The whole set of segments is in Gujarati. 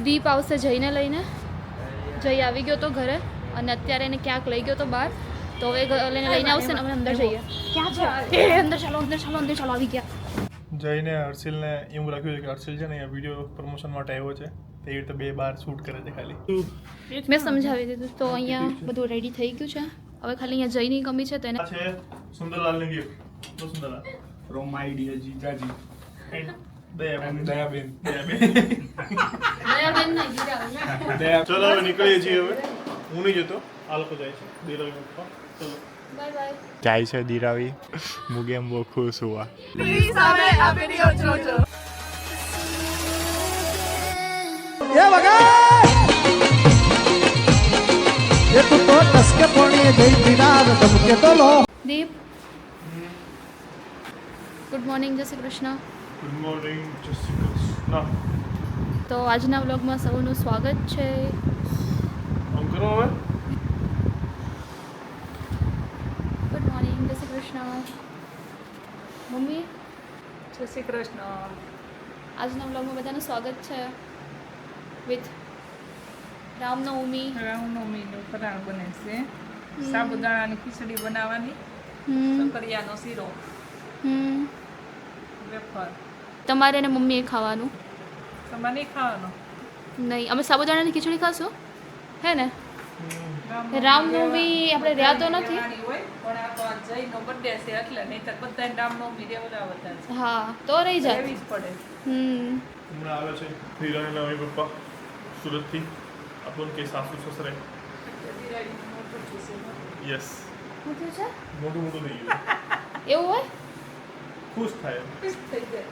દીપ આવશે જઈને લઈને. જઈ આવી ગયો તો ઘરે અને અત્યારે એને ક્યાંક લઈ ગયો તો બહાર, તો હવે લઈને આવશે ને અમે અંદર જઈએ. ક્યાં છે? અંદર ચાલો, અંદર ચાલો, અંદર ચાલો, આવી ગયા. જઈને હર્ષિલને એવું રાખ્યું છે કે હર્ષિલ છે ને અહીંયા વિડીયો પ્રમોશન માટે આવ્યો છે, તે રીતે બે બાર શૂટ કરે છે ખાલી. મેં સમજાવી દીધું. તો અહીંયા બધું રેડી થઈ ગયું છે. હવે ખાલી અહીંયા જઈની કમી છે. તો એને છે સુંદરલાલની ગિફ્ટ. તો સુંદરલાલ ફ્રોમ માય ડિયર જીજાજી દયાબેન. દયાબેન દયાબેન નહીં, દીરા. ચલો હવે નીકળીએ છીએ. હવે હું નહીં જતો, આ લોકો જાય છે દિરાવી પપ્પા. ચલો બાય બાય. જાય છે દિરાવી. મુગે એમ બહુ ખુશ હુઆ. દીપ, ગુડ મોર્નિંગ, જય શ્રી કૃષ્ણ. ગુડ મોર્નિંગ, જય શ્રી કૃષ્ણ. તો આજના વ્લોગમાં સૌનું સ્વાગત છે. આમ કરો હવે. ગુડ મોર્નિંગ, જય શ્રી કૃષ્ણ. મમ્મી, જય શ્રી કૃષ્ણ. આજના વ્લોગમાં બધાનું સ્વાગત છે. વિથ રામનવમી. રામનવમીનું ફરાળ બને છે. સાબુદાણાની ખીચડી બનાવવાની, શક્કરિયાનો શીરો, વેફર. તમારે ને મમ્મીએ ખાવાનું. તમારે નહીં ખાવાનો? નહીં, અમે સાબુદાણાની ખીચડી ખાશું, હે ને? રામનવમી આપણે રહ્યા તો નથી. રહેવાની હોય, પણ આ તો આ જયનો બર્થડે છે એટલે નહીંતર બધાને રામનવમી રેવડાવતા છે. હા, તો રહી જાય. રહેવી જ પડે. હમણાં આવે છે દિરાવીના મમ્મી પપ્પા સુરતથી. આપણને કે સાસુ સસરે. દિવાળીનું મોટું છે. યસ, શું થયું છે? મોટું મોટું થઈ ગયું. એવું હોય? ખુશ થાય. ખુશ થઈ જાય.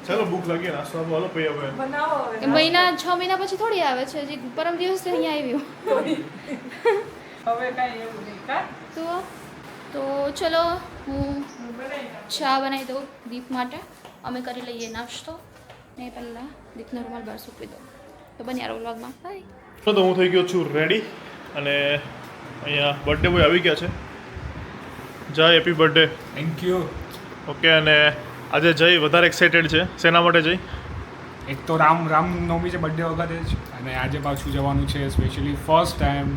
ચાલો ભૂખ લાગી, નાસ્તો આપો, હાલો પૈયા હવે. બનાવો હવે. એ મહિના 6 મહિના પછી થોડી આવે છે. હજી પરમ દિવસે અહીંયા આવ્યું. હવે કાંઈ એવું નહીં કા? તો ચલો હું હું બનાવી નાખું. ચા બનાવી દઉં દીપ માટે. અમે કરી લઈએ નાસ્તો ને પહેલાં દીપનો રૂમાલ બહાર સૂકવી દઉં. તો બની યાર વ્લોગમાં. બાય. તો હું થઈ ગયો છું રેડી અને અહીંયા બર્થડે બોય આવી ગયા છે. જય happy birthday. Thank you. Okay, અને આજે જય વધારે એક્સાઇટેડ છે. શેના માટે જય? એક તો રામનવમી છે બર્થડે વખતે જ, અને આજે પાછું જવાનું છે સ્પેશિયલી ફર્સ્ટ ટાઈમ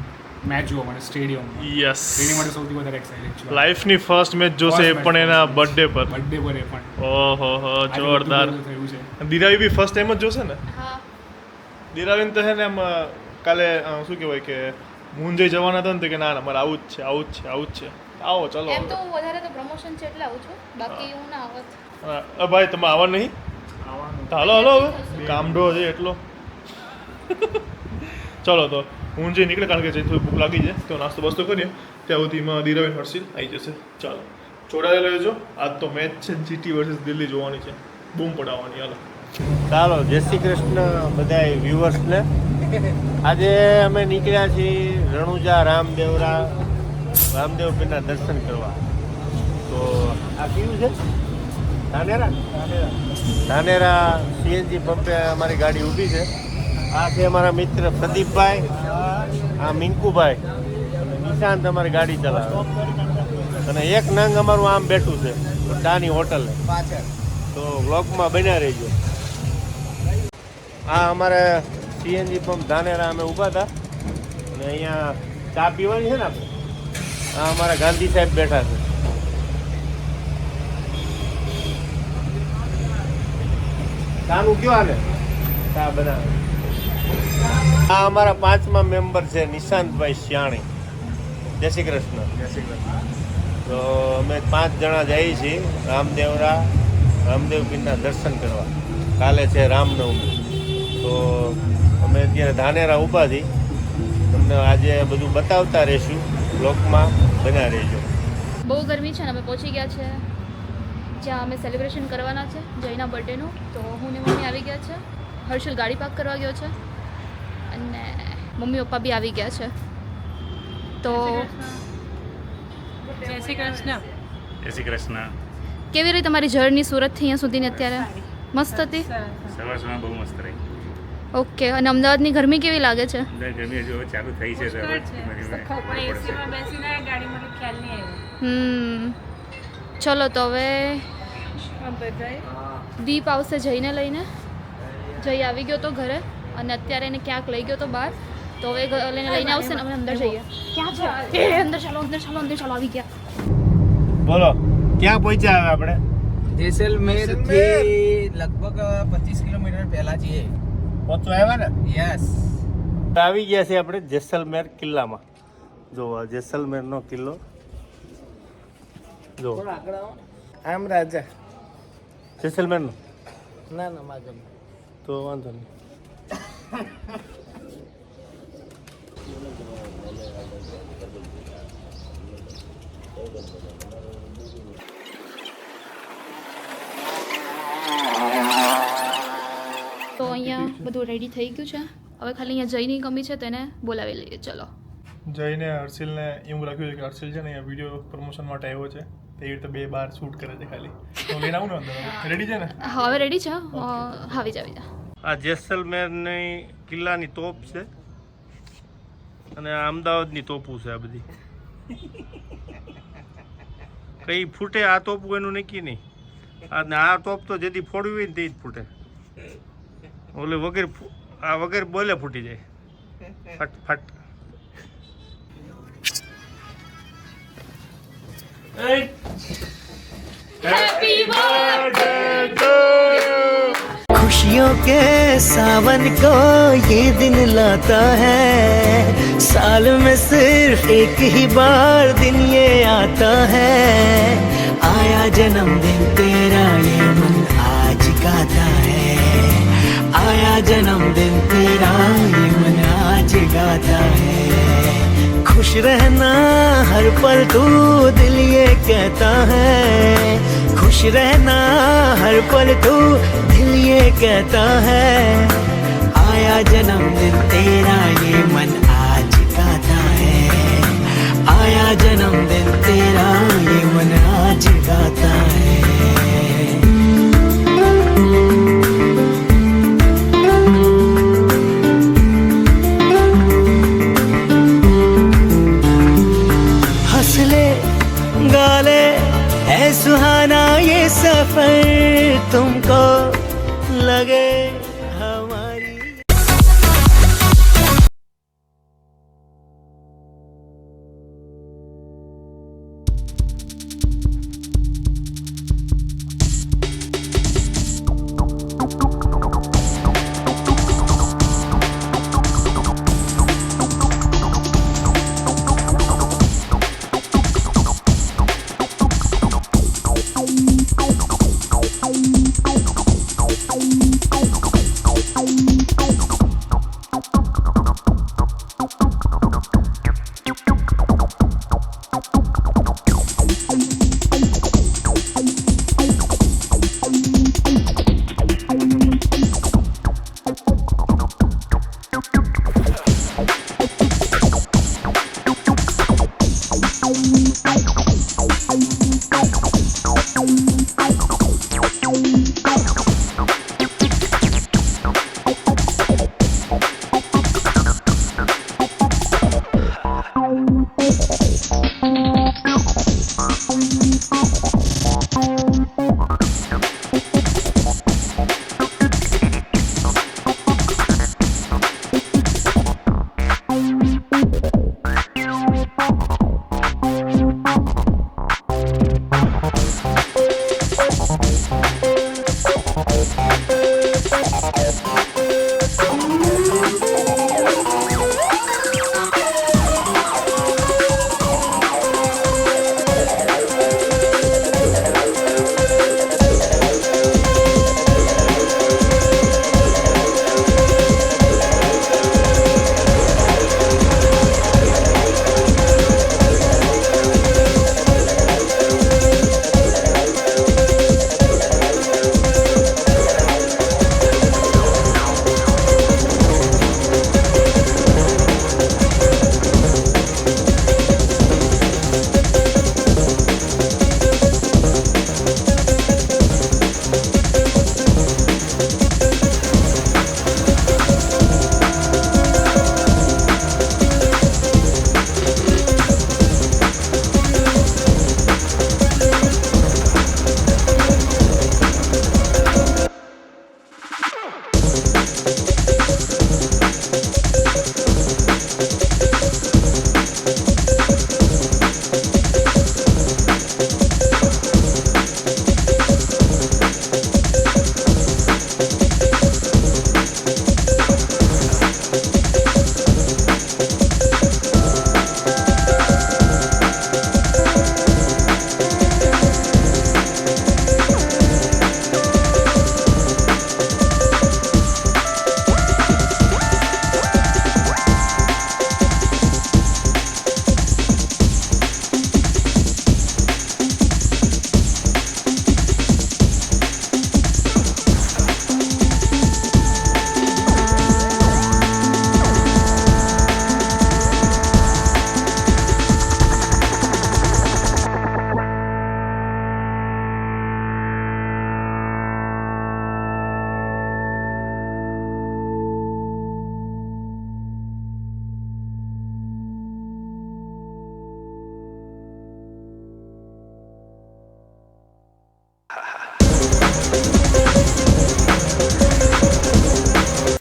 મેચ જોવા માટે સ્ટેડિયમ. યસ, એની માટે સૌથી વધારે એક્સાઇટેડ છું. લાઈફની ફર્સ્ટ મેચ જોશે એ પણ એના બર્થડે પર. બર્થડે પર એ પણ ઓહો હો, જોરદાર. આજે બધું થયું છે. દિરાવી બી ફર્સ્ટ ટાઈમ જ જોશે ને? હા, દિરાવીને તો છે ને એમ કાલે શું કહેવાય કે મુંજઈ જવાના હતા ને તો કે ના ના મારે આવું જ છે, આવું જ છે, આવું જ છે. આવો ચલો. એમ તો હું વધારે તો પ્રમોશન છે એટલે આવું છું, બાકી હું ના આવત. ભાઈ તમે આવવા નહીં? આવવાનું. તો હાલો હાલો હવે કામડો છે એટલો. ચલો તો હું જે નીકળે, કારણ કે જે થોડી ભૂખ લાગી છે તો નાસ્તો બસ્તો કરીએ. ત્યાં સુધીમાં દિરાવી હર્ષિલ આવી જશે. ચાલો જોડાયેલો રહેજો. આજ તો મેચ છે જીટી વર્સિસ દિલ્હી જોવાની છે. બૂમ પડાવવાની. હાલો ચાલો, જય શ્રી કૃષ્ણ બધા વ્યુઅર્સને. આજે અમે નીકળ્યા છીએ રણુજા રામદેવ પીરના દર્શન કરવા. તો આ કયું છે? ધાનેરા સીએનજી પંપે અમારી ગાડી ઊભી છે. આ છે અમારા મિત્ર પ્રદીપભાઈ, આ મિંકુભાઈ અને નિશાંત અમારી ગાડી ચલાવે. અને એક નંગ અમારું આમ બેઠું છે ચાની હોટલ. તો વ્લોગમાં બન્યા રહેજો. આ અમારે સીએનજી પંપ ધાનેરા અમે ઊભા હતા અને અહીંયા ચા પીવાની છે ને આપણે. આ અમારા ગાંધી સાહેબ બેઠા છે. ચાનું કયો આને ચા બનાવે. આ અમારા 5મા મેમ્બર છે નિશાંતભાઈ શ્યાણી. જય શ્રી કૃષ્ણ. જય શ્રી કૃષ્ણ. તો અમે 5 જણા જઈએ છીએ રામદેવ પીરના દર્શન કરવા. કાલે છે રામનવમી. તો અમે અત્યારે ધાનેરા ઊભા છીએ. તમને આજે બધું બતાવતા રહીશું. બ્લોકમાં બન્યા રહેજો. બહુ ગરમી છે ને અમે પહોંચી ગયા છે જ્યાં અમે સેલિબ્રેશન કરવાના છે જયના બર્થડેનું. તો હું ને મમ્મી આવી ગયા છે. હર્ષલ ગાડી પાર્ક કરવા ગયો છે અને મમ્મી પપ્પા બી આવી ગયા છે. તો જય શ્રી કૃષ્ણ. જય શ્રી કૃષ્ણ. કેવી રહી તમારી જર્ની સુરતથી અહીંયા સુધીની અત્યારે? મસ્ત હતી? સવારમાં બહુ મસ્ત રહી. ઓકે, અને અમદાવાદની ગરમી કેવી લાગે છે? અંદર ગરમી હજુ હવે ચાલુ થઈ છે તો હવે ધીમે ધીમે પણ એસીમાં બેસીને ગાડીમાં તો ખ્યાલ નહીં આવ્યો. ચલો તો હવે અંદર જાય. દીપ આવશે જઈને લઈને. જઈ આવી ગયો તો ઘરે અને અત્યારે એને ક્યાંક લઈ ગયો તો બહાર, તો હવે લઈને આવશે ને અમે અંદર જઈએ. ક્યાં છે? અંદર ચાલો, અંદર ચાલો, અંદર ચાલો, આવી ગયા. બોલો ક્યાં પહોંચ્યા હવે આપણે? જેસલમેર થી લગભગ 25 કિલોમીટર પહેલા છીએ. પહોંચવા આવ્યા ને? યસ. આવી ગયા છે આપણે જેસલમેર કિલ્લામાં. જો આ જેસલમેરનો કિલ્લો જો. આમ રાજા. જેસલમેરનો ના ના માગમ. તો વાંધો નહીં. તો અહીંયા બધું રેડી થઈ ગયું છે. હવે ખાલી અહીંયા જઈની કમી છે, તેને બોલાવી લઈએ. ચલો. જઈને હર્ષિલને એવું રાખ્યું છે કે હર્ષિલ છે ને અહીંયા વિડીયો પ્રમોશન માટે આવ્યો છે, તેવી રીતે 2 બાર શૂટ કરે છે ખાલી. તો લઈને આવું ને અંદર. રેડી છે ને? હા હવે રેડી છે. આવી જા, આવી જા. આ જેસલમેરની કિલ્લાની તોપ છે અને આ અમદાવાદની તોપું છે. આ બધી કઈ ફૂટે આ તોપું એનું નક્કી નહીં. અને આ તોપ તો જેથી ફોડવી હોય ને તે જ ફૂટે. ઓલે વગર આ વગર બોલે ફૂટી જાય ફટ ફટ. खुशियों के सावन को ये दिन लाता है, साल में सिर्फ एक ही बार दिन ये आता है, आया जन्मदिन तेरा ये मन आज गाता है, आया जन्मदिन तेरा ये मन आज गाता है, खुश रहना हर पल तू दिल ये कहता है, खुश रहना हर पल तू दिल ये कहता है, आया जन्मदिन तेरा ये मन आज गाता है, आया जन्मदिन तेरा ये मन आज गाता है. हंस ले गा ले है सुहाना ये सफर, तुमको लगे हमारी.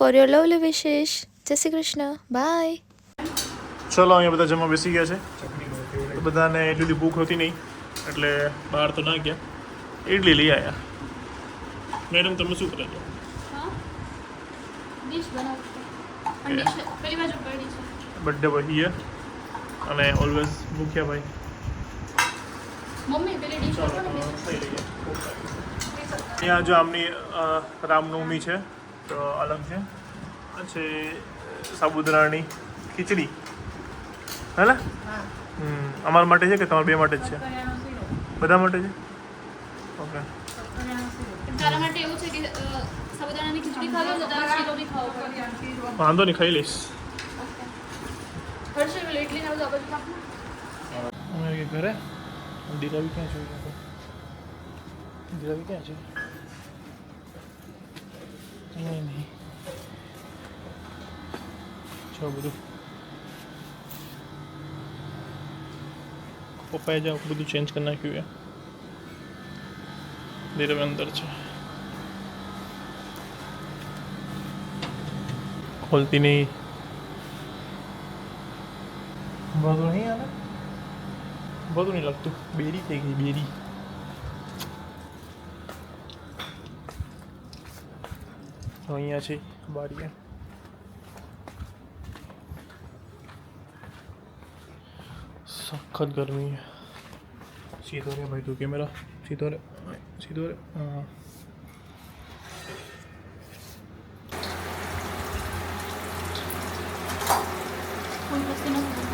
ફોર યોર લવલી વિશેષ. જય શ્રી કૃષ્ણ. બાય. ચલો અહીંયા બધા જમવા બેસી ગયા છે. તો બધાને એટલી બધી ભૂખ હતી નહીં એટલે બહાર તો ના ગયા, ઇડલી લઈ આવ્યા. મેડમ તમે શું કરે છો? ડીશ બનાવતી અને પેલી બાજુ પડી છે. બર્થડે બોય હિયર અને ઓલવેઝ મુખ્યાભાઈ. મમ્મી પેલી ડીશ ચાલો બનાવો ને. ખાઈ લઈએ. અહીંયા જો આમની રામનવમી છે તો અલગ છે. પછી સાબુદાણાની ખીચડી હે ને? અમારા માટે છે કે તમારા બે માટે જ છે? બધા માટે છે. ઓકે. તારા માટે એવું છે કે સાબુદાણાની ખીચડી ખાવી હોય તો તારે શીરો બી ખાવો પડે. વાંધો નહીં, ખાઈ લઈશ. હર્ષલ પેલી ઇડલી ના બધું આપણે ખાવું. અમારે ઘરે દિરાવી ક્યાં છે? દિરાવી ક્યાં છે? નહીં છો બધું પપ્પાએ જ બધું ચેન્જ કરી નાખ્યું. દિરાવી અંદર છે, ખોલતી નહીં. બધું નહીં આને બધું નહીં લાગતું. બેરી થઈ ગઈ બેરી. તો અહીંયા છે બારીએ. સખત ગરમી. સીધો રે ભાઈ તું કેમેરા સીધો રે સીધો રે. હા કોઈ વસ્તુ નથી.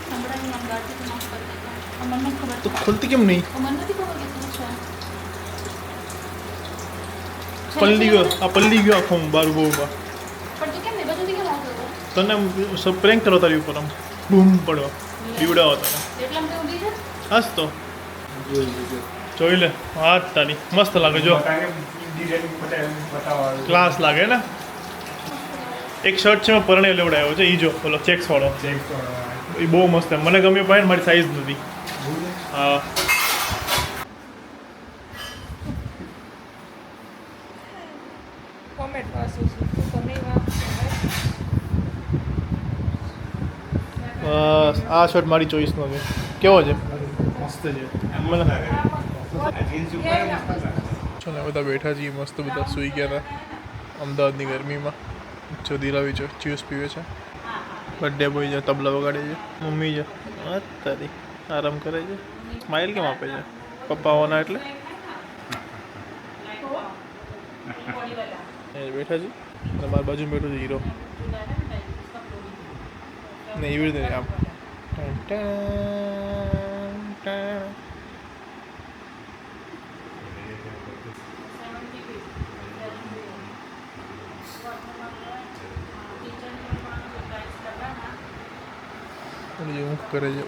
સંભળાવી નામ ગાડી તો નાશ કરી દેતા. અમને નથી ખબર. તો ખોલતી કેમ નહીં? મને નથી ખબર કે શું છે. પલ્લી ગયો આ પલ્લી ગયો આખો બાર બહુમાં. પણ તું કેમ ને બધું કેમ આવતો હતો? તને સબ પ્રેન્ક કરો તારી ઉપર આમ બૂમ પડવા બીવડાવો તને. એટલામાં તે ઊંઘી છે. હાસ તો જોઈ લે. હા તારી મસ્ત લાગે જો. ક્લાસ લાગે ને. એક શર્ટ છે મેં પરણે લેવડાવ્યો છે એ જો ઓલો ચેક્સ વાળો. એ બહુ મસ્ત છે, મને ગમ્યું પણ મારી સાઈઝ નથી. હા કોમેન્ટ વાંચું છું તું તો નહીં વાંચતો બસ આ શર્ટ મારી ચોઈસનો છે. કેવો છે? મસ્ત છે. મને ચાલો બધા બેઠા છીએ મસ્ત, બધા સૂઈ ગયા હતા અમદાવાદની ગરમીમાં. જો દિલાવી જો જ્યુસ પીવે છે. બર્થડે બોય છે, તબલા વગાડે છે. મમ્મી છે તારી આરામ કરે છે. સ્માઇલ કેમ આપે છે? પપ્પા આવવાના એટલે બેઠા છે. અને મારી બાજુ બેઠો છે હીરો ને એવી રીતે આમ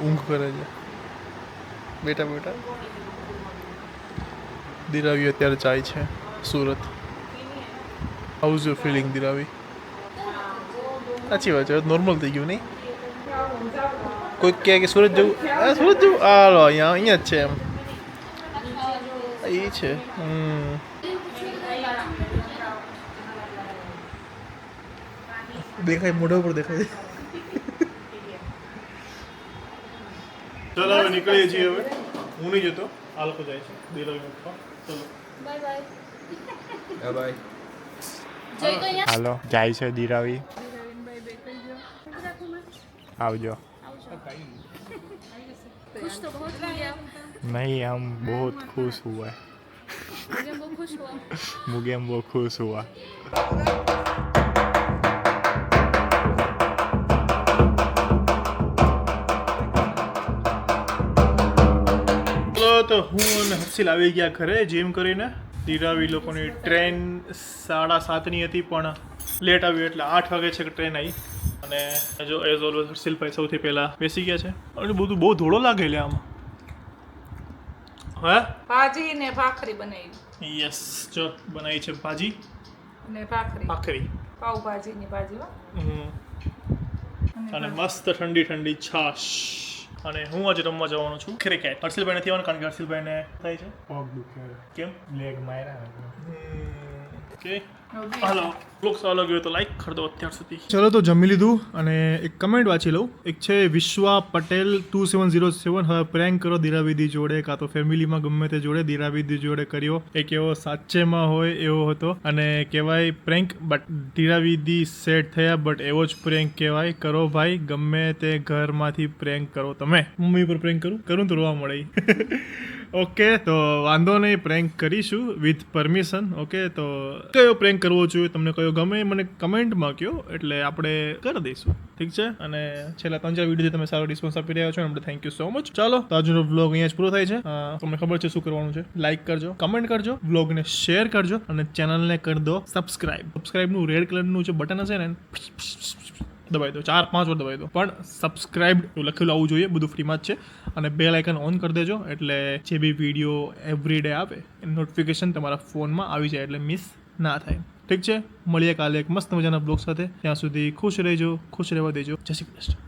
ઊંઘ કરે છે. બેટા બેટા દિરાવી અત્યારે જાય છે Surat. How's your feeling Diravi? સાચી વાત છે, નોર્મલ થઈ ગયું નહીં? કોઈ કહે કે સુરત જવું, સુરત જવું હાલો અહીંયા જ છે એમ એ છે. દેખાય મોઢા ઉપર દેખાય. ચાલો હવે નીકળીએ છીએ. હવે હું નહીં જતો, આ લોકો જાય છે દિરાવી પપ્પા. ચલો બાય બાય. બાય. જોઈ તો અહીંયા હાલો જાય છે દિરાવી. આવજો. खुश तो बहुत हुई आप. नहीं हम बहुत खुश हुआ. मुझे बहुत खुश हुआ. मुझे हम बहुत खुश हुआ. તો હું અને હર્ષિલ આવી ગયા ઘરે જીમ કરીને. દિરાવી લોકોની ટ્રેન 7:30ની હતી પણ લેટ આવી એટલે 8 વાગે છે કે ટ્રેન આવી. અને જો એઝ ઓલવેઝ હર્ષિલભાઈ સૌથી પહેલાં બેસી ગયા છે. અને બધું બહુ ધોળો લાગે એટલે આમાં. હે ભાજી ને ભાખરી બનાવી. યસ જો બનાવી છે ભાજી ને ભાખરી પાવભાજીની ભાજી હો. અને મસ્ત ઠંડી ઠંડી છાશ. અને હું આજે રમવા જવાનો છું ક્રિકેટ. હર્ષિલભાઈ નથી આવવાનું કારણ કે હર્ષિલભાઈને થાય છે પગ દુખે કેમ લેગ માર્યા ઓકે હાલો બ્લોગ સારો લાગ્યો તો લાઈક કરી દો અત્યાર સુધી. ચલો તો જમી લીધું અને એક કમેન્ટ વાંચી લઉં. એક છે વિશ્વા પટેલ 2707 હવે પ્રેન્ક કરો દિરાવિદી જોડે કાં તો ફેમિલીમાં ગમે તે જોડે દિરાવિદી જોડે કર્યો. એક એવો સાચેમાં હોય એવો હતો અને કહેવાય પ્રેન્ક બટ દિરાવિદી સેટ થયા બટ એવો જ પ્રેન્ક કહેવાય. કરો ભાઈ ગમે તે ઘરમાંથી પ્રેન્ક કરો. તમે મમ્મી ઉપર પ્રેન્ક કરું તો રોવા મળે. ઓકે તો વાંધો નહીં પ્રેન્ક કરીશું વિથ પરમિશન. ઓકે તો કયો પ્રેન્ક કરવો જોઈએ તમને કયો ગમે મને કમેન્ટમાં કહો એટલે આપણે કરી દઈશું. ઠીક છે અને છેલ્લા 3-4 વિડીયોથી તમે સારો રિસ્પોન્સ આપી રહ્યા છો આપણે થેન્ક યુ સો મચ. ચાલો તો આજનો વ્લોગ અહીંયા જ પૂરો થાય છે. તમને ખબર છે શું કરવાનું છે. લાઈક કરજો, કમેન્ટ કરજો, વ્લોગને શેર કરજો અને ચેનલને કરી દો સબસ્ક્રાઇબ. સબસ્ક્રાઇબનું રેડ કલરનું જે બટન હશે ને દબાવી દો 4-5 વાર દબાવી દો પણ સબસ્ક્રાઇબ એવું લખેલું આવવું જોઈએ. બધું ફ્રીમાં જ છે અને બેલ આઇકન ઓન કરી દેજો એટલે જે બી વિડીયો એવરી ડે આવે એની નોટિફિકેશન તમારા ફોનમાં આવી જાય એટલે મિસ ના થાય. ઠીક છે મળીએ કાલે એક મસ્ત મજાના બ્લોગ સાથે. ત્યાં સુધી ખુશ રહેજો, ખુશ રહેવા દેજો. જય શ્રી કૃષ્ણ.